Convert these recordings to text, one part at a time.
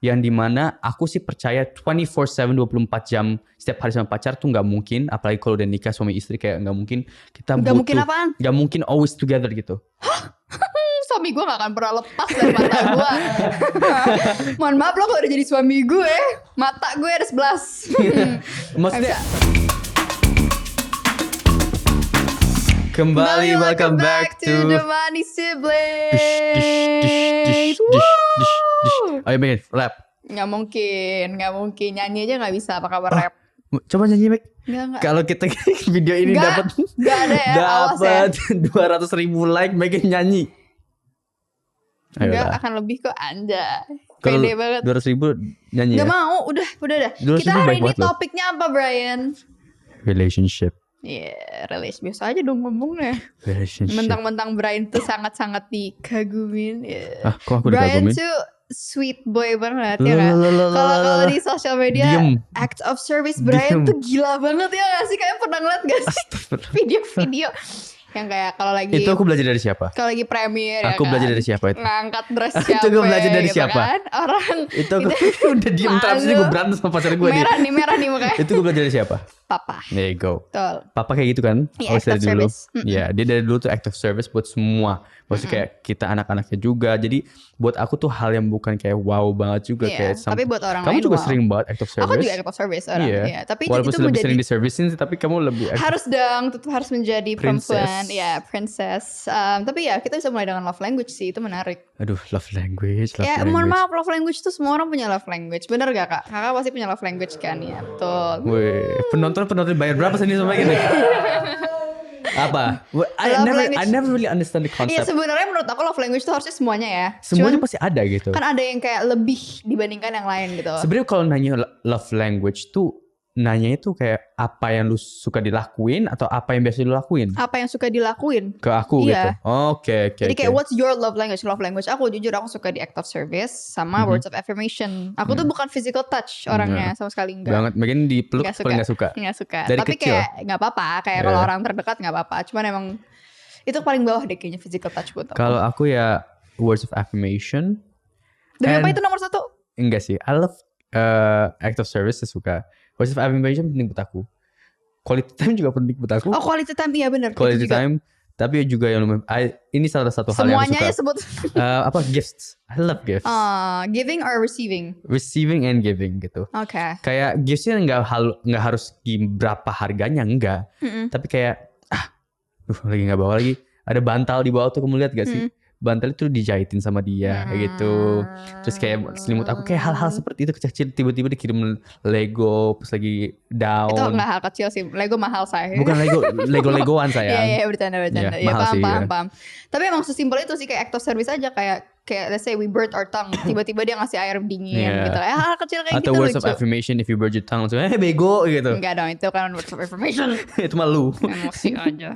yang dimana aku sih percaya 24/7 24 jam setiap hari sama pacar tuh nggak mungkin, apalagi kalau udah nikah suami istri kayak nggak mungkin kita Nggak mungkin apaan? nggak mungkin always together gitu. Suami gue gak akan pernah lepas dari mata gue. Mohon maaf lo kalau udah jadi suami gue, mata gue ada 11. Maksudnya kembali welcome back to The Money Siblings. Ayo bikin rap. Nggak mungkin nyanyi aja nggak bisa. Apa kabar rap? Coba nyanyi Mek. Nggak. Kalau kita video ini dapat ada ya, awas ya. dapat 200.000 like Megan nyanyi. Enggak, akan lebih kok anjay. Kalau Pede banget. 200.000 nyanyi Gak ya? mau, udah. 200.000 Kita hari ini baik banget loh. topiknya apa, Brian? Relationship. Relation biasa aja dong ngomongnya. Relationship. Mentang-mentang Brian tuh sangat-sangat dikagumin. Kok aku Brian dikagumin? tuh sweet boy banget ya kan? Kalau di sosial media Diem. act of service Brian Diem. tuh gila banget ya gak sih? Kalian pernah ngeliat gak sih video-video yang kayak kalau lagi Itu aku belajar dari siapa? kalau lagi premier Aku ya kan? belajar dari siapa itu? Ngangkat dress Itu siapa gue belajar dari gitu siapa? kan? Orang Itu aku udah diem terus ini gue berantem sama pacar gue merah nih mukanya. Itu gue belajar dari siapa? Papa. There you go. Betul. Papa kayak gitu kan? Iya, Always act of dari dulu. service. Iya, dia dari dulu tuh act of service buat semua. Maksudnya kayak kita anak-anaknya juga. Jadi buat aku tuh hal yang bukan kayak wow banget juga. Iya, Kayak tapi buat orang kamu lain juga wow. sering banget act of service. Aku juga act of service orang. Iya. Iya. Tapi walaupun itu lebih menjadi sering di servicing sih, tapi kamu lebih harus dong, tetap harus menjadi Princess. perempuan, ya princess. Tapi ya kita bisa mulai dengan love language sih, itu menarik. Aduh, love language. Ya mohon maaf, love language tuh semua orang punya love language, bener gak kak? Kakak pasti punya love language kan ya, betul. Wih, penonton bayar berapa sih ini sama gini? Apa? I never really understand the Iya concept. sebenarnya menurut aku love language tuh harusnya semuanya ya. Semuanya Cuman pasti ada gitu. kan ada yang kayak lebih dibandingkan yang lain gitu. Sebenarnya kalau nanya love language tuh nanya itu kayak apa yang lu suka dilakuin atau apa yang biasa lu lakuin Apa yang suka dilakuin? ke aku Iya. gitu. Oke. Jadi kayak what's your love language? Love language aku jujur aku suka di act of service sama words of affirmation. Aku tuh bukan physical touch orangnya sama sekali enggak. banget. Mungkin dipeluk Nggak paling gak suka. Nggak suka. Dari Tapi kecil. kayak nggak apa-apa. Kayak kalau orang terdekat nggak apa-apa. Cuman emang itu paling bawah deh kayaknya physical touch buat aku. Kalau aku ya words of affirmation. Demi apa and- itu nomor 1? Enggak sih. I love act of service saya suka. Words of affirmation penting buat aku. Quality time juga penting buat aku. Oh quality time iya benar. Quality time. Tapi juga yang ini salah satu hal yang aku Semuanya suka. ya sebut. Apa gifts? I love gifts. Giving or receiving? Receiving and giving gitu. Oke. Kayak giftsnya nggak harus berapa harganya enggak. Tapi kayak lagi nggak bawa lagi. Ada bantal di bawah tuh kamu lihat gak sih? Bantal itu dijahitin sama dia kayak gitu. Terus kayak selimut aku kayak hal-hal seperti itu kecil tiba-tiba dikirim Lego pas lagi down. Itu nggak hal kecil sih. Lego mahal saya. Bukan Legoan sayang. Iya bercanda. Iya, Iya mahal sih, ya. paham. Tapi emang sesimpel itu sih kayak act of service aja kayak let's say we burnt our tongue, tiba-tiba dia ngasih air dingin Iya. gitu. Hal kecil kayak Atau gitu words lucu. of affirmation if you burn your tongue langsung bego gitu. Enggak dong, itu kan words of affirmation. Itu malu. Emosi aja.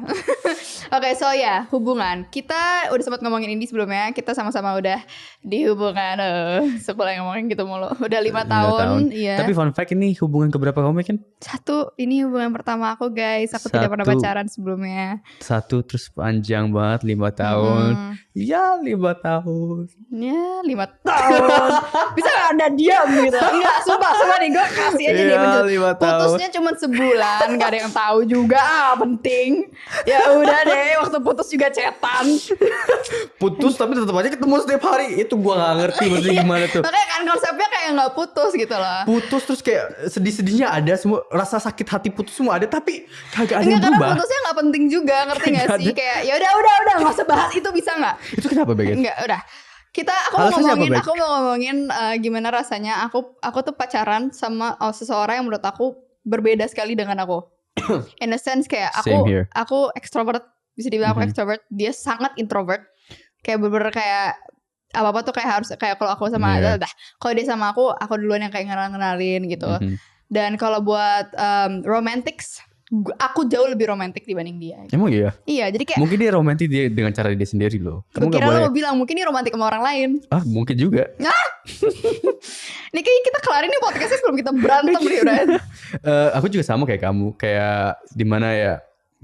Oke, so ya hubungan. Kita udah sempat ngomongin ini sebelumnya. Kita sama-sama udah di hubungan. Sekolah yang ngomongin gitu mulu. Udah 5 tahun. Iya. Tapi fun fact ini hubungan keberapa kamu kan? 1, ini hubungan pertama aku guys. Aku tidak pernah 1. pacaran sebelumnya. 1 terus panjang banget 5 tahun. Ya 5 tahun. Ya 5 tahun. Bisa gak ada diam gitu. Enggak, sumpah nih gue kasih aja Iya, nih 5 tahun. putusnya cuma sebulan. Gak ada yang tahu juga. Penting. Ya udah deh, waktu putus juga cetan. Putus tapi tetap aja ketemu setiap hari. Itu gua gak ngerti maksudnya gimana tuh. Makanya kan konsepnya kayak gak putus gitu loh. Putus terus kayak sedih-sedihnya ada, semua rasa sakit hati putus semua ada, tapi kagak ada yang Enggak, karena berubah. putusnya gak penting juga. Ngerti gak Nggak sih? ada. Kayak ya udah gak usah bahas itu, bisa gak? Itu kenapa Baget? Enggak, udah. Alasannya Aku mau ngomongin gimana rasanya aku tuh pacaran sama seseorang yang menurut aku berbeda sekali dengan aku. In a sense kayak Same here. aku extrovert, bisa dibilang aku extrovert, dia sangat introvert. Kayak bener-bener kayak apa-apa tuh kayak harus kayak kalau aku sama kalau dia sama aku duluan yang kayak kenalin gitu. Dan kalau buat romantics, aku jauh lebih romantis dibanding dia. Emang iya? Iya, jadi kayak Mungkin dia romantis dia dengan cara dia sendiri loh. Kamu kira gak boleh. lo mau bilang mungkin dia romantis sama orang lain. Mungkin juga. Nih kayaknya kita kelarin nih podcastnya sebelum kita berantem nih udah. Aku juga sama kayak kamu. Kayak dimana ya,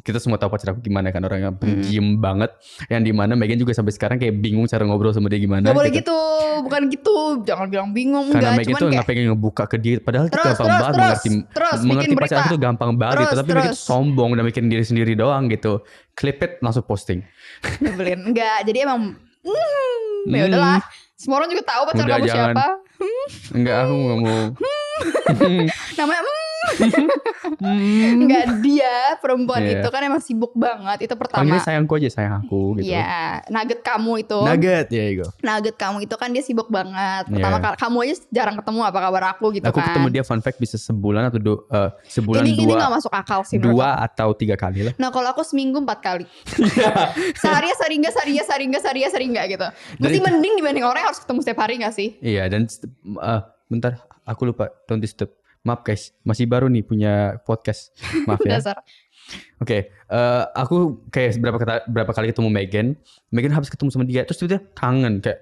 kita semua tahu pacar aku gimana kan, orangnya pendiam banget, yang dimana Megan juga sampai sekarang kayak bingung cara ngobrol sama dia gimana. Gak boleh gitu, bukan gitu, jangan bilang bingung. Karena enggak, Megan tuh nggak pengen ngebuka ke dia, padahal itu gampang banget mengerti pacar aku tuh gampang banget gitu, tapi Megan tuh sombong dan mikirin diri sendiri doang gitu. Clip it langsung posting. Nyebelin. Enggak, jadi emang ya udahlah. Semua orang juga tahu pacar kamu siapa. Enggak, aku nggak mau. Namanya enggak, dia perempuan itu kan emang sibuk banget. Itu pertama. Panggilnya sayangku aja, sayang aku gitu. Iya, nugget kamu itu. Nugget, ya itu. Nugget kamu itu kan dia sibuk banget. Pertama kali kamu aja jarang ketemu, apa kabar aku gitu aku kan. Aku ketemu dia fun fact bisa sebulan atau sebulan ini gak masuk akal sih. 2 atau 3 kali lah. Nah kalau aku seminggu 4 kali. Sehari enggak gitu. Mesti mending dibanding orang yang harus ketemu setiap hari gak sih? Iya, dan bentar aku lupa, don't disturb. Maaf guys, masih baru nih punya podcast. Maaf ya. Oke, aku kayak berapa kali ketemu Megan habis ketemu sama dia, terus dia kangen kayak.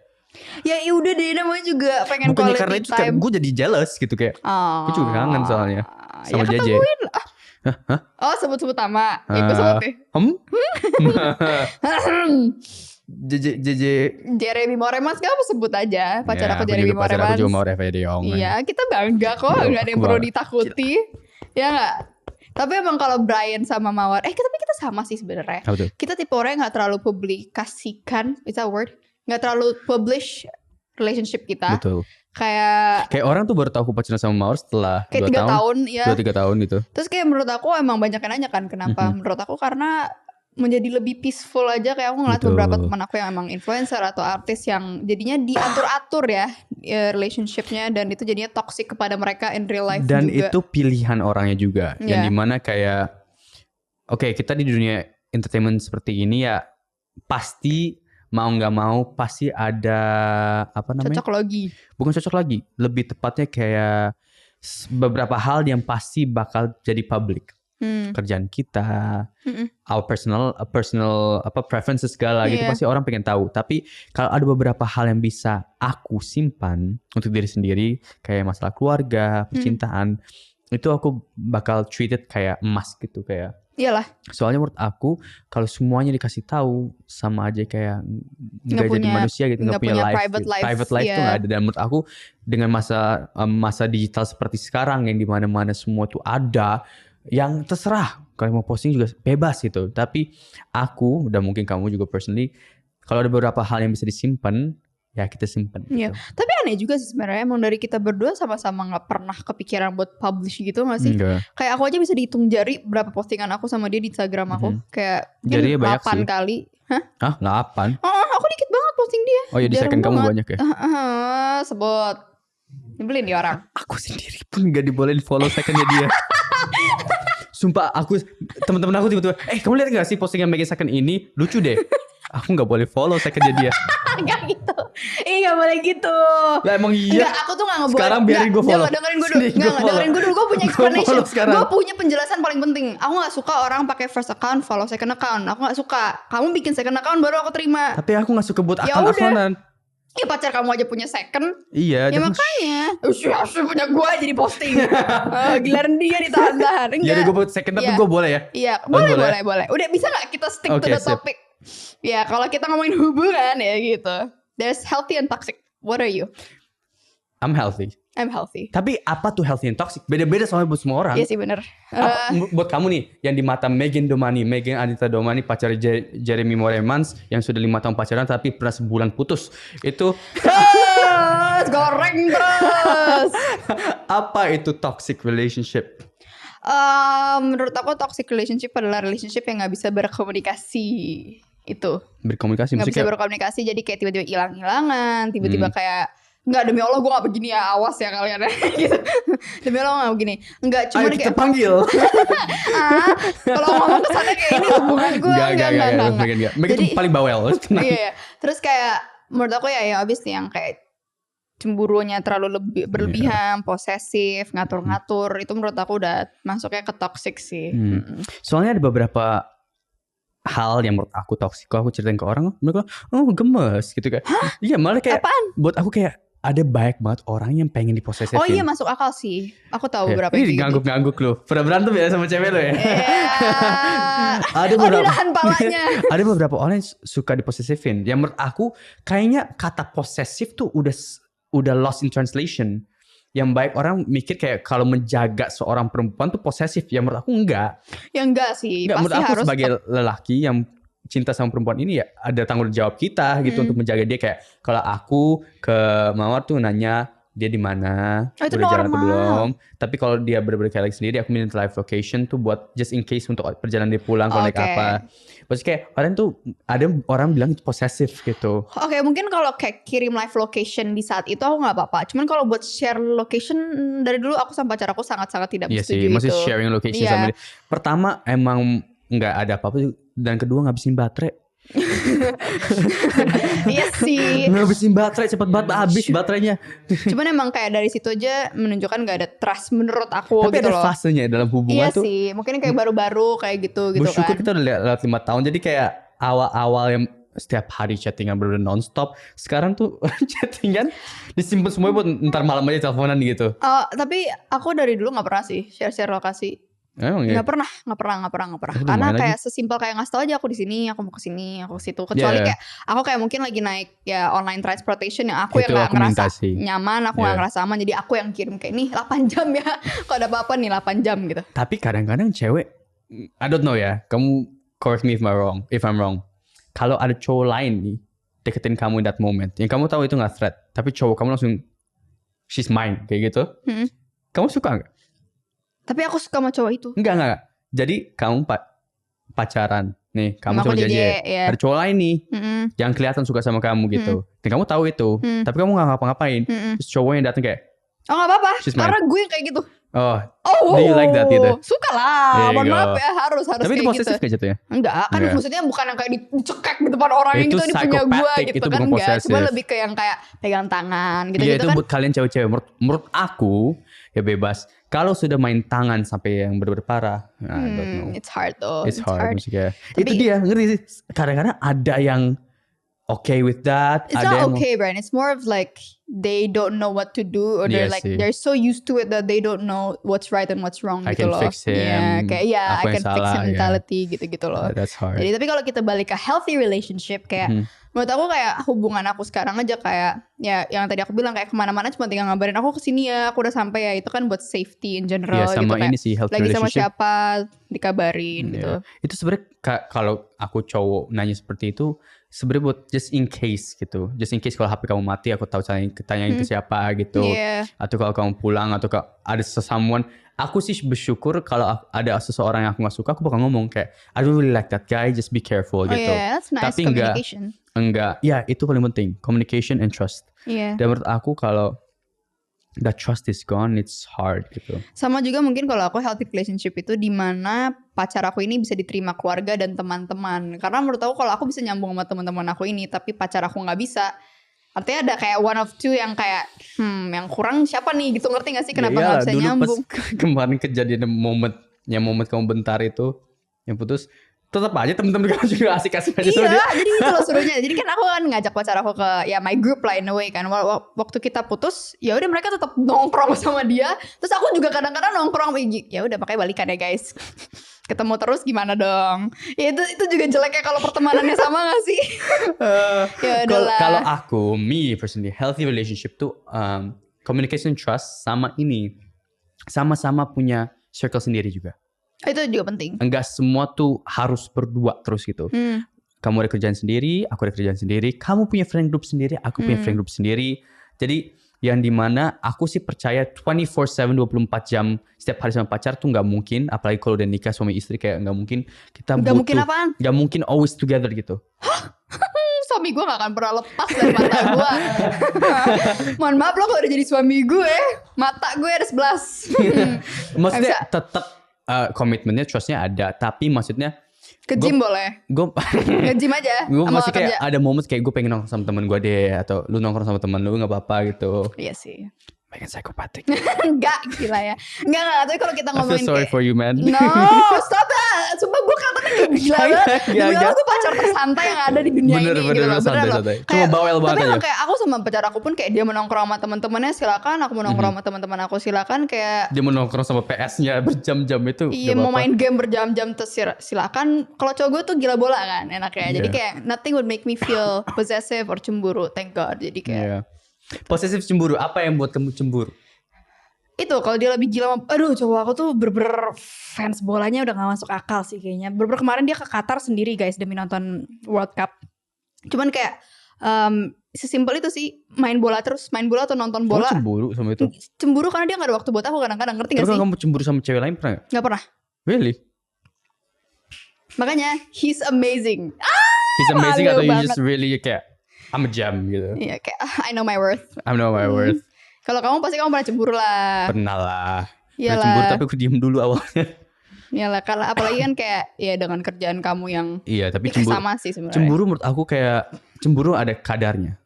Ya udah deh, namanya juga pengen bukannya quality karena itu time. Gue jadi jealous gitu kayak. Gue juga kangen soalnya sama ya JJ. Hah? Oh sebut-sebut nama. Ibu sebut deh. JJ Jeremy Moremans, kamu sebut aja pacar aku Jeremy Moremans. Aku juga mau Reva Deong. Iya, kita bangga kok, nggak ada yang perlu ditakuti. Ya nggak? Tapi emang kalau Brian sama Mawar, tapi kita sama sih sebenarnya. Kita tipe orang yang nggak terlalu publikasikan, is that word? Nggak terlalu publish relationship kita. Betul. Kayak orang tuh baru tahu aku pacaran sama Mawar setelah kayak 3 tahun ya. 2-3 tahun gitu. Terus kayak menurut aku emang banyak yang nanya kan kenapa? Menurut aku karena menjadi lebih peaceful aja. Kayak aku ngeliat beberapa teman aku yang emang influencer atau artis yang jadinya diatur-atur ya relationshipnya, dan itu jadinya toxic kepada mereka in real life dan juga. Dan itu pilihan orangnya juga. Yang dimana kayak kita di dunia entertainment seperti ini ya pasti mau nggak mau pasti ada apa namanya? Cocok lagi. Bukan cocok lagi, lebih tepatnya kayak beberapa hal yang pasti bakal jadi public. Kerjaan kita, our personal preferences segala gitu pasti orang pengen tahu. Tapi kalau ada beberapa hal yang bisa aku simpan untuk diri sendiri, kayak masalah keluarga, percintaan, itu aku bakal treat it kayak emas gitu, kayak. Iyalah. Soalnya menurut aku kalau semuanya dikasih tahu sama aja kayak nggak jadi manusia gitu, nggak punya private life tuh nggak ada. Dan menurut aku dengan masa digital seperti sekarang yang dimana-mana semua tuh ada, yang terserah kalau mau posting juga bebas gitu. Tapi aku dan mungkin kamu juga personally, kalau ada beberapa hal yang bisa disimpan ya kita simpan. Iya. Gitu. Tapi aneh juga sih sebenarnya, emang dari kita berdua sama-sama nggak pernah kepikiran buat publish gitu nggak sih? Enggak. Kayak aku aja bisa dihitung jari berapa postingan aku sama dia di Instagram aku. Kayak mungkin 8 kali. Hah? 8? Aku dikit banget posting dia. Oh ya, di second kamu banyak ya? Sebut. Nyebelin dia orang. Aku sendiri pun gak dibolehin follow secondnya dia. Sumpah, teman-teman aku tiba-tiba, kamu lihat gak sih postingan Megan second ini? Lucu deh. Aku gak boleh follow secondnya dia. Gak gitu. Gak boleh gitu. Lah emang iya. Enggak, aku tuh gak ngebuat. Sekarang biarin gue follow. Dengerin gue dulu. Gue punya explanation. Gue punya penjelasan paling penting. Aku gak suka orang pakai first account follow second account. Aku gak suka. Kamu bikin second account baru aku terima. Tapi aku gak suka buat akun-akunan. Ya pacar kamu aja punya second. Iya. Ya makanya Udah punya gue jadi posting. Giliran dia ditahan-tahan. Enggak. Ya gue buat second tapi gue boleh ya. Iya boleh. Udah bisa gak kita stick to the topic? Ya kalau kita ngomongin hubungan ya gitu. There's healthy and toxic. What are you? I'm healthy. Tapi apa tuh healthy and toxic? Beda-beda soalnya buat semua orang. Iya sih bener. Buat kamu nih, yang di mata Megan Anita Domani, pacar Jeremy Moremans yang sudah 5 tahun pacaran tapi pernah sebulan putus. Itu goreng terus. Apa itu toxic relationship? Menurut aku toxic relationship adalah relationship yang gak bisa berkomunikasi. Itu berkomunikasi nggak bisa berkomunikasi, jadi kayak tiba-tiba hilang-hilangan, tiba-tiba kayak nggak, demi Allah gue nggak begini ya, awas ya kalian gitu. Demi Allah nggak begini, nggak cuma kayak kita panggil. Kalau ngomong kesana kayak ini hubungan gue nggak. Mereka tuh paling bawel. Iya. Terus kayak menurut aku ya abis nih yang kayak cemburunya terlalu berlebihan, posesif, ngatur-ngatur, itu menurut aku udah masuknya ke toxic sih. Soalnya ada beberapa hal yang menurut aku toksik. Kalau aku ceritain ke orang, mereka gemes gitu kayak. Iya, malah kayak apaan? Buat aku kayak ada banyak banget orang yang pengen diposesifin. Oh iya, masuk akal sih. Aku tahu beberapa ini ngangguk-ngangguk lu. Pernah berantem ya sama cewek lu ya? Ada beberapa dinahan palanya. Ada beberapa orang yang suka diposesifin. Yang menurut aku kayaknya kata posesif tuh udah lost in translation. Yang baik orang mikir kayak kalau menjaga seorang perempuan tuh posesif. Yang menurut aku enggak. Ya enggak sih. Enggak, pasti menurut aku harus sebagai lelaki yang cinta sama perempuan ini ya ada tanggung jawab kita gitu untuk menjaga dia. Kayak kalau aku ke Mawar tuh nanya dia di mana, itu udah jalan atau normal. belum. Tapi kalau dia bener-bener kayak lagi sendiri, aku minta live location tuh buat just in case untuk perjalanan dia pulang kalau naik apa. Maksudnya kayak orang tuh ada orang bilang itu posesif gitu. Oke, mungkin kalau kayak kirim live location di saat itu aku nggak apa-apa. Cuman kalau buat share location dari dulu aku sama pacar aku sangat-sangat tidak Iya setuju sih, itu. maksudnya sharing location sama dia. Pertama emang nggak ada apa-apa, dan kedua ngabisin baterai. Iya sih. Ngabisin baterai cepet banget habis baterainya. Cuman emang kayak dari situ aja menunjukkan gak ada trust menurut aku. Tapi gitu ada loh. fasenya dalam hubungan iya tuh. Iya sih, mungkin kayak baru-baru kayak gitu bersyukur kan. Kita udah lewat 5 tahun. Jadi kayak awal-awal yang setiap hari chattingan bener-bener nonstop. Sekarang tuh chattingan disimpan semuanya buat ntar malam aja teleponan gitu. Tapi aku dari dulu gak pernah sih share-share lokasi. Emang ya? Gak pernah. Karena kayak sesimpel kayak ngasih tau aja aku di sini, aku mau ke sini, aku ke situ. Kecuali kayak aku kayak mungkin lagi naik ya online transportation yang aku yang gak ngerasa nyaman, aku gak ngerasa aman. Jadi aku yang kirim kayak nih 8 jam ya. Kalau ada apa-apa nih 8 jam gitu. Tapi kadang-kadang cewek, I don't know ya, kamu correct me if I'm wrong. Kalau ada cowok lain nih deketin kamu in that moment, yang kamu tahu itu gak threat, tapi cowok kamu langsung she's mine kayak gitu, kamu suka gak? Tapi aku suka sama cowok itu. Enggak. Jadi kamu pacaran nih, kamu sama JJ. Ada cowok lain nih yang kelihatan suka sama kamu gitu. Dan kamu tahu itu, tapi kamu gak ngapa-ngapain. Terus cowoknya datang kayak, oh gak apa-apa, karena gue yang kayak gitu. Oh, do you like that gitu? Suka lah, mohon maaf ya, harus tapi kayak gitu. Tapi itu posesif gak jatuhnya? Enggak, kan maksudnya bukan yang kayak dicekek di depan orang yang gitu, dia punya gue gitu itu kan. Enggak, cuma lebih ke yang kayak pegang tangan gitu-gitu itu kan. Buat kalian cewek-cewek, menurut aku ya bebas. Kalau sudah main tangan sampai yang benar-benar parah, I don't know. It's hard though. It's hard. Maksudnya, itu dia, ngerti sih. Kadang-kadang ada yang okay with that. It's ada not okay, Brian. It's more of like they don't know what to do, or they're so used to it that they don't know what's right and what's wrong. I gitu can loh. fix him. I can fix him mentality gitu loh. That's hard. Jadi tapi kalau kita balik ke healthy relationship kayak menurut aku kayak hubungan aku sekarang aja kayak ya yang tadi aku bilang kayak kemana-mana cuma tinggal ngabarin aku kesini ya, aku udah sampai ya, itu kan buat safety in general gitu. Sama ini sih, healthy lagi relationship. sama siapa dikabarin gitu. Itu sebenarnya kalau aku cowok nanya seperti itu sebenarnya buat just in case gitu. Just in case kalau HP kamu mati, aku tahu tanyain ke siapa gitu. Atau kalau kamu pulang atau kalau ada someone. Aku sih bersyukur kalau ada seseorang yang aku gak suka, aku bakal ngomong kayak I don't really like that guy, just be careful gitu. That's nice. Tapi enggak, ya itu paling penting, communication and trust. Dan menurut aku kalau that trust is gone, it's hard gitu. Sama juga mungkin kalau aku healthy relationship itu di mana pacar aku ini bisa diterima keluarga dan teman-teman. Karena menurut aku kalau aku bisa nyambung sama teman-teman aku ini, tapi pacar aku nggak bisa, artinya ada kayak one of two yang kayak yang kurang siapa nih gitu, ngerti gak sih kenapa nggak bisa nyambung? Pas kemarin kejadian momen kamu bentar itu yang putus, tetap aja temen-temen kamu juga asik-asik aja sama dia. Jadi itu loh serunya. Jadi kan aku kan ngajak pacar aku ke ya my group lah in a way kan. Waktu kita putus, ya udah mereka tetap nongkrong sama dia. Terus aku juga kadang-kadang nongkrong, ya udah makanya balikan ya guys. Ketemu terus gimana dong? Ya itu juga jeleknya kalau pertemanannya sama gak sih? Ya udahlah. Kalau aku, me personally, healthy relationship tuh communication, trust, sama ini sama-sama punya circle sendiri juga. Itu juga penting. Enggak semua tuh harus berdua terus gitu. Kamu ada kerjaan sendiri, aku ada kerjaan sendiri. Kamu punya friend group sendiri, aku punya friend group sendiri. Jadi yang dimana aku sih percaya 24/7 24 jam setiap hari sama pacar tuh nggak mungkin. Apalagi kalau udah nikah suami istri, kayak nggak mungkin kita butuh. Nggak mungkin apaan? Nggak mungkin always together gitu. Suami gue gak akan pernah lepas dari mata gue. Mohon maaf lo kalau udah jadi suami gue, mata gue ada 11. Maksudnya tetap komitmennya, trustnya ada. Tapi maksudnya ke gym boleh. Ke gym aja. Gue masih kayak ada momen kayak gue pengen nongkrong sama temen gue deh, atau lu nongkrong sama temen lu nggak apa-apa gitu. Iya sih. Makin psikopatik. Enggak, gila ya. Enggak, tapi kalau kita I ngomongin feel sorry for you, man. No, stop that. Sumpah gue katanya kayak gila banget. Demi Allah tuh pacar tersantai yang ada di dunia bener, ini bener, gitu loh. bener, Bener loh. santai. Cuma bawel banget tapi aja. Kayak aku sama pacar aku pun kayak dia menongkrong sama teman-temannya silakan, aku menongkrong sama teman-teman aku silakan kayak dia menongkrong sama PS-nya berjam-jam itu. iya mau main game berjam-jam terus silakan. Kalau cowok gue tuh gila bola kan enaknya. Jadi kayak nothing would make me feel possessive or cemburu. Thank God. Jadi kayak posesif cemburu. Apa yang buat kamu cemburu? Itu kalau dia lebih gila, aduh cowok aku tuh bener-bener fans bolanya udah gak masuk akal sih kayaknya. Bener-bener kemarin dia ke Qatar sendiri guys demi nonton World Cup. Cuman kayak sesimpel itu sih, main bola atau nonton bola. Kamu cemburu sama itu? Cemburu karena dia gak ada waktu buat aku kadang-kadang, ngerti gak sih? Tapi kamu cemburu sama cewek lain pernah gak? Gak pernah. Really? Makanya he's amazing. He's amazing atau you banget. just really kayak I'm a gem gitu? Iya kayak I know my worth. I know my worth. Kalau kamu pasti kamu pernah cemburu lah. Pernah lah. Iyalah. Pernah cemburu tapi aku diem dulu awalnya. Iyalah, kalau apalagi kan kayak ya dengan kerjaan kamu yang iya, tapi ya cemburu sama sih sebenarnya. Cemburu menurut aku kayak cemburu ada kadarnya.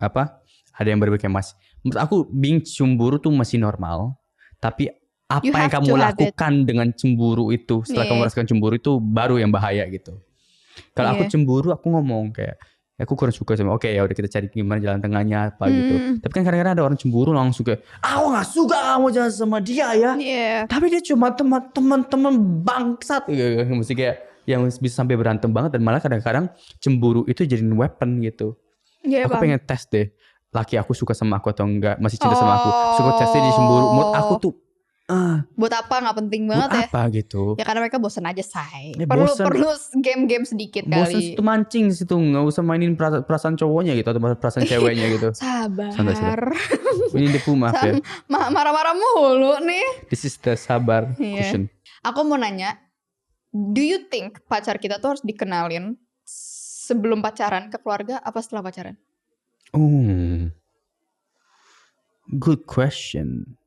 Apa? Ada yang berbeda kayak mas. Menurut aku being cemburu tuh masih normal. Tapi apa yang kamu lakukan dengan cemburu itu setelah kamu merasakan cemburu itu baru yang bahaya gitu. Kalau aku cemburu aku ngomong kayak aku kurang suka sama oke ya udah kita cari gimana jalan tengahnya apa gitu. Tapi kan kadang-kadang ada orang cemburu langsung kayak aku gak suka kamu jalan sama dia ya. Tapi dia cuma teman-teman bangsat gitu. Mesti kayak yang bisa sampai berantem banget dan malah kadang-kadang cemburu itu jadiin weapon gitu. Aku pengen tes deh laki aku suka sama aku atau enggak, masih cinta sama aku. Suka tesnya dia cemburu. Menurut aku tuh buat apa nggak penting banget ya? Apa gitu? Ya karena mereka bosan aja say. Ya, perlu game-game sedikit kali. Bosan situ mancing situ, nggak usah mainin perasaan cowoknya gitu atau perasaan ceweknya gitu. Sabar. Ini depu maaf ya. Marah-marah mulu nih. This is the sabar cushion. Aku mau nanya, do you think pacar kita tuh harus dikenalin sebelum pacaran ke keluarga apa setelah pacaran? Good question.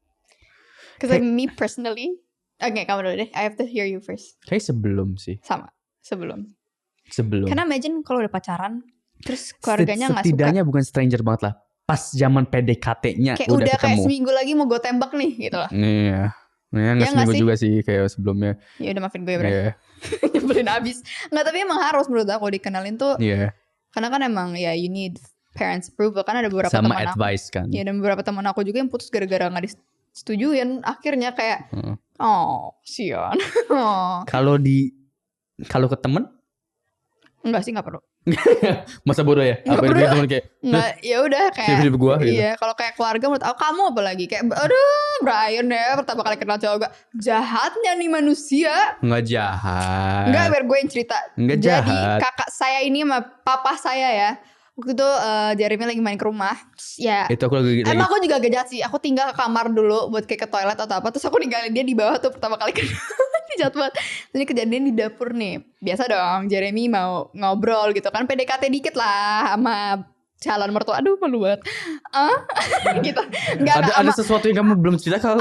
Because me personally, okay, kamu dulu deh. I have to hear you first. Kayak sebelum sih. Sama, sebelum. Karena imagine kalau udah pacaran, terus keluarganya nggak suka. Setidaknya bukan stranger banget lah. Pas zaman PDKT-nya kayak udah ketemu. Kayak seminggu lagi mau gue tembak nih, gitu lah. Iya. Nggak seminggu juga sih kayak sebelumnya. Ya udah maafin gue ya. Nyebelin abis. Nggak, tapi emang harus menurut aku dikenalin tuh. Iya. Karena kan emang ya you need parents approval. Kan ada beberapa sama teman advice aku. Kan. Ya dan beberapa teman aku juga yang putus gara-gara nggak disetujuin. Akhirnya kayak sian. Kalau ke temen? Enggak sih, nggak perlu. Masa bodoh ya? Nggak perlu. Temen kayak nggak, ya udah kayak hidup gua gitu. Iya, kalau kayak keluarga menurut aku kamu apa lagi kayak aduh Brian ya pertama kali kenal cowok gue jahatnya nih manusia. Nggak jahat. Nggak, biar gue yang cerita. Nggak Jadi jahat. kakak saya ini sama papa saya ya. Waktu itu Jeremy lagi main ke rumah. Ya. Itu aku lagi. Emang aku juga agak jahat sih. Aku tinggal ke kamar dulu buat kayak ke toilet atau apa. Terus aku ninggalin dia di bawah tuh pertama kali kenal. Jahat banget. Ini kejadian di dapur nih. Biasa dong Jeremy mau ngobrol gitu kan. PDKT dikit lah sama calon mertua. Aduh malu banget. Gitu. Ada sesuatu yang kamu belum cerita kalau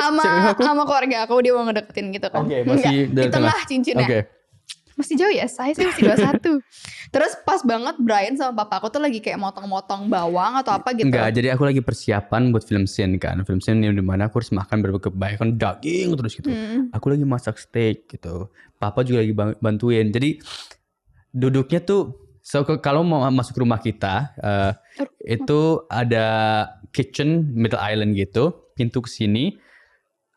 sama keluarga aku, dia mau ngedeketin gitu kan. Masih di tengah cincinnya. Masih jauh ya, saya sih masih 21. Terus pas banget Brian sama papa aku tuh lagi kayak motong-motong bawang atau apa gitu. Enggak, jadi aku lagi persiapan buat film scene kan. Film scene yang dimana aku harus makan berbagai kebanyakan daging terus gitu. Aku lagi masak steak gitu. Papa juga lagi bantuin. Jadi duduknya tuh kalau mau masuk rumah kita itu ada kitchen middle island gitu, pintu ke sini.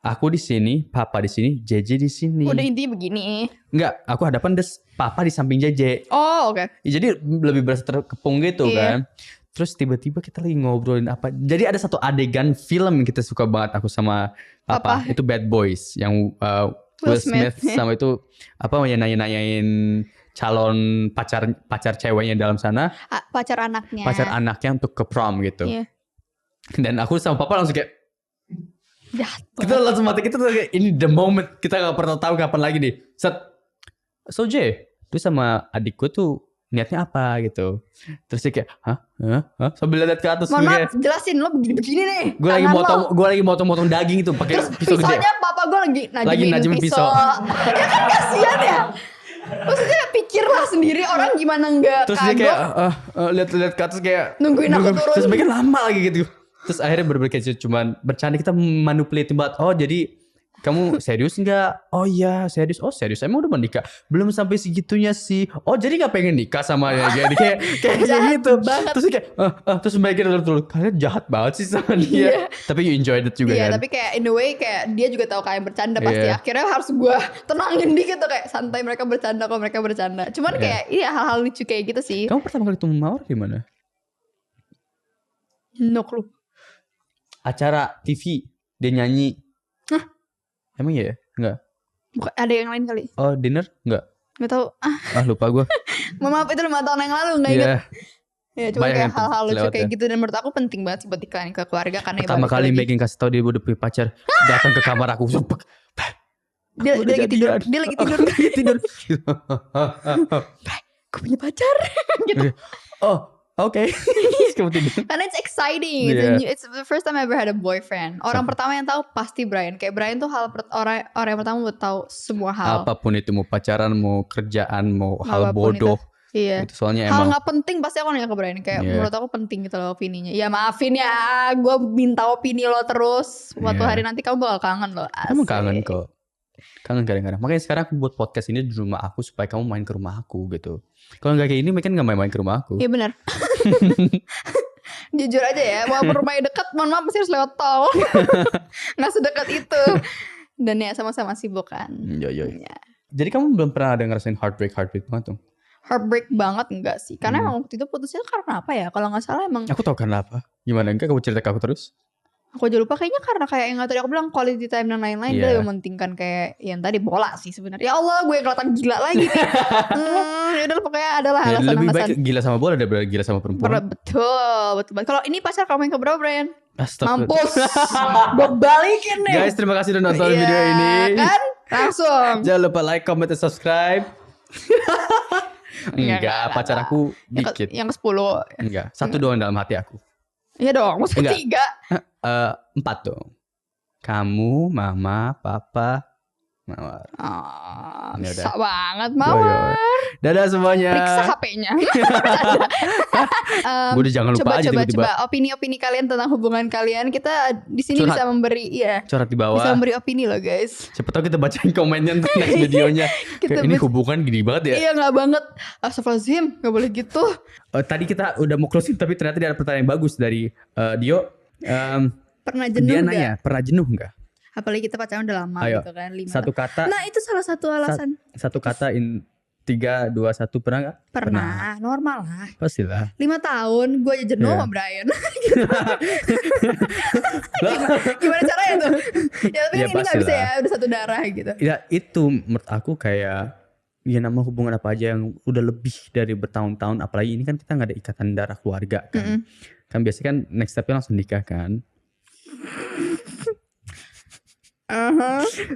Aku di sini, papa di sini, JJ di sini. Udah intinya begini. Enggak, aku hadapan papa di samping JJ. Oh, oke. Jadi lebih berasa terkepung gitu kan. Terus tiba-tiba kita lagi ngobrolin apa. Jadi ada satu adegan film yang kita suka banget aku sama papa. Itu Bad Boys yang Will Smith sama itu apa yang nanya-nanyain calon pacar ceweknya dalam sana. Pacar anaknya. Pacar anaknya untuk ke prom gitu. Dan aku sama papa langsung kayak kita langsung mati, kita tuh kayak ini the moment, kita gak pernah tahu kapan lagi nih. So J, terus sama adikku tuh niatnya apa gitu. Terus dia kayak hah? Sambil lihat ke atas. Mohon maaf, jelasin lo begini nih. Gue lagi motong daging itu pakai pisau gede. Pisaunya papa gue lagi najemin pisau. Ya kan kasihan ya. Maksudnya pikirlah sendiri orang gimana nggak terus kagok. Terus dia kayak lihat ke atas kayak nungguin aku turun. Terus bikin lama lagi gitu. Terus akhirnya bener-bener kayak cuman bercanda, kita manipulate banget. Oh jadi kamu serius nggak? Oh iya serius. Oh serius, emang udah menikah? Belum sampai segitunya sih. Oh jadi nggak pengen nikah sama dia? Kayak gitu. Banget. Terus kayak terus mereka dulu kalian jahat banget sih sama dia. Tapi you enjoyed it juga kan? Tapi kayak in the way kayak dia juga tahu kalian bercanda pasti. Akhirnya harus gue tenangin dikit tuh, kayak santai, mereka bercanda kok, mereka bercanda. Cuman kayak hal-hal lucu kayak gitu sih. Kamu pertama kali ketemu Mawar di mana? No clue. Acara TV dia nyanyi. Hah? Emang iya ya? Enggak. Bukan, ada yang lain kali. Oh dinner? Enggak. Gak tahu. Lupa gue. Maaf itu 5 tahun yang lalu, gak ingat. Ya cuma kayak hal-hal lucu kayak gitu. Dan menurut aku penting banget sih buat dikalahin ke keluarga. Karena pertama kali Megan kasih tau dia udah punya pacar, datang ke kamar aku. Dia lagi tidur. Dia lagi tidur. Gue punya pacar. Gitu. Oh oke. Karena it's exciting. It's the first time I ever had a boyfriend. Orang pertama yang tahu pasti Brian. Kayak Brian tuh orang yang pertama buat tahu semua hal. Apapun itu, mau pacaran, mau kerjaan, mau hal bodoh. Iya. Itu soalnya hal emang nggak penting pasti aku nanya ke Brian. Kayak menurut aku penting gitu loh opininya. Ya maafin ya, gue minta opini lo terus. Waktu hari nanti kamu bakal kangen loh. Kamu kangen kok. Kangen kadang-kadang. Makanya sekarang aku buat podcast ini di rumah aku supaya kamu main ke rumah aku gitu. Kalau nggak kayak ini, Megan nggak main-main ke rumah aku. Iya benar. Jujur aja ya, walaupun rumahnya dekat, mohon maaf pasti harus lewat tol. Nggak sedekat itu. Dan ya sama-sama sibuk kan. Ya. Jadi kamu belum pernah ada ngerasain heartbreak banget tuh? Heartbreak banget enggak sih? Karena emang waktu itu putusnya karena apa ya? Kalau nggak salah emang. Aku tahu karena apa. Gimana? Enggak kamu cerita ke aku terus? Aku aja lupa, kayaknya karena kayak yang tadi aku bilang quality time dan lain-lain. Dia lebih mementingkan kayak yang tadi bola sih sebenarnya. Ya Allah, gue kelihatan gila lagi nih. Yaudah pokoknya adalah alasan-alasan. Lebih baik gila sama bola daripada gila sama perempuan. Betul. Kalau ini pacar kamu yang keberapa, Brian? Mampus. Gue balikin nih. Guys, terima kasih udah nonton video ini. Kan? Langsung. Jangan lupa like, comment, dan subscribe. Enggak, pacar aku dikit. Yang ke-10. Enggak, 1 doang dalam hati aku. Iya dong, maksudnya 3. 4 dong. Kamu, mama, papa, Mawar. Bisa banget Mawar. Dadah semuanya. Periksa HP-nya. Udah jangan lupa aja tiba-tiba. Coba opini-opini kalian tentang hubungan kalian. Kita di sini bisa memberi curhat di bawah. Bisa memberi opini loh guys. Siapa tahu kita bacain komennya untuk next videonya. Ini hubungan gini banget ya. Iya gak banget. Astagfirullahaladzim, gak boleh gitu. Tadi kita udah mau closing tapi ternyata ada pertanyaan bagus dari Dio. Pernah jenuh dia nanya, pernah jenuh gak? Apalagi kita pacaran udah lama. Ayo, gitu kan 5 satu tahun. kata. Nah itu salah satu alasan. Satu kata 3, 2, 1 pernah gak? Pernah. Normal lah. Pastilah. 5 tahun gue aja jenuh sama Brian. Gimana caranya tuh? Ya tapi ini gak bisa ya, udah satu darah gitu. Ya itu menurut aku kayak ya nama hubungan apa aja yang udah lebih dari bertahun-tahun. Apalagi ini kan kita gak ada ikatan darah keluarga kan. Kan biasanya kan next stepnya langsung nikah kan.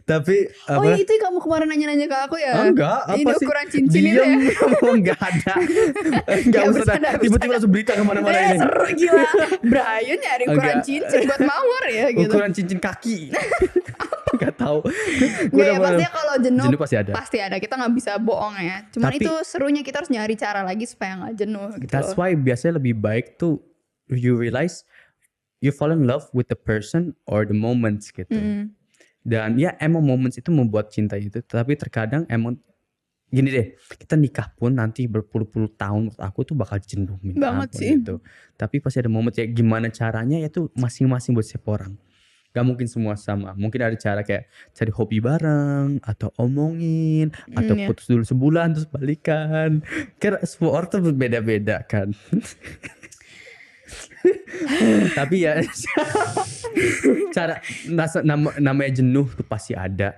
Tapi oh ya itu kamu kemarin nanya-nanya ke aku ya? Enggak, apa ini sih? ukuran cincin itu ya? Enggak ada. Enggak usah. Tiba-tiba langsung berita kemana-mana ini. Seru gila. Brian nyari ukuran cincin buat Mawar ya gitu. Ukuran cincin kaki. Enggak tahu. Ya pastinya kalau jenuh pasti ada. Pasti ada. Kita nggak bisa bohong ya. Cuman itu serunya kita harus nyari cara lagi supaya nggak jenuh gitu. That's why biasanya lebih baik tuh you realize you fall in love with the person or the moments gitu. Dan ya emang moments itu membuat cinta itu. Tapi terkadang emang gini deh, kita nikah pun nanti berpuluh-puluh tahun menurut aku tuh bakal jenuh banget sih gitu. Tapi pasti ada momen ya gimana caranya ya tuh masing-masing buat setiap orang. Gak mungkin semua sama. Mungkin ada cara kayak cari hobi bareng atau omongin atau putus dulu sebulan terus balikan. Karena semua orang tuh berbeda-beda kan. Tapi ya cara namanya jenuh tuh pasti ada.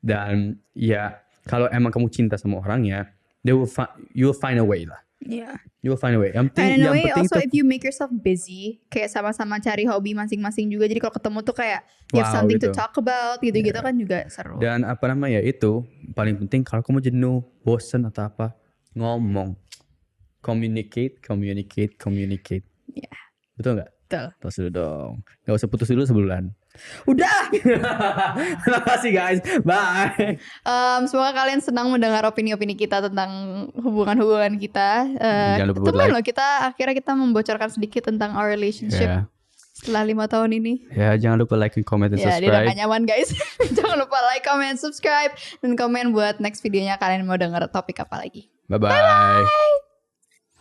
Dan ya kalau emang kamu cinta sama orangnya, you will find a way lah. Yeah. You will find a way. Yang penting also if you make yourself busy, kayak sama-sama cari hobi masing-masing juga. Jadi kalau ketemu tuh kayak you have something to talk about gitu-gitu kan juga seru. Dan apa namanya itu paling penting kalau kamu jenuh, bosen atau apa, ngomong, communicate. Yeah. Betul gak? Betul. Putus dulu dong. Gak usah putus dulu sebulan. Udah. Terima kasih guys. Bye. Semoga kalian senang mendengar opini-opini kita tentang hubungan-hubungan kita. Jangan lupa teman loh, akhirnya kita membocorkan sedikit tentang our relationship. setelah 5 tahun ini. Ya, jangan lupa like, comment, dan Ya, dia udah subscribe. gak nyaman guys. Jangan lupa like, comment, subscribe, dan komen buat next videonya kalian mau denger topik apa lagi. Bye-bye.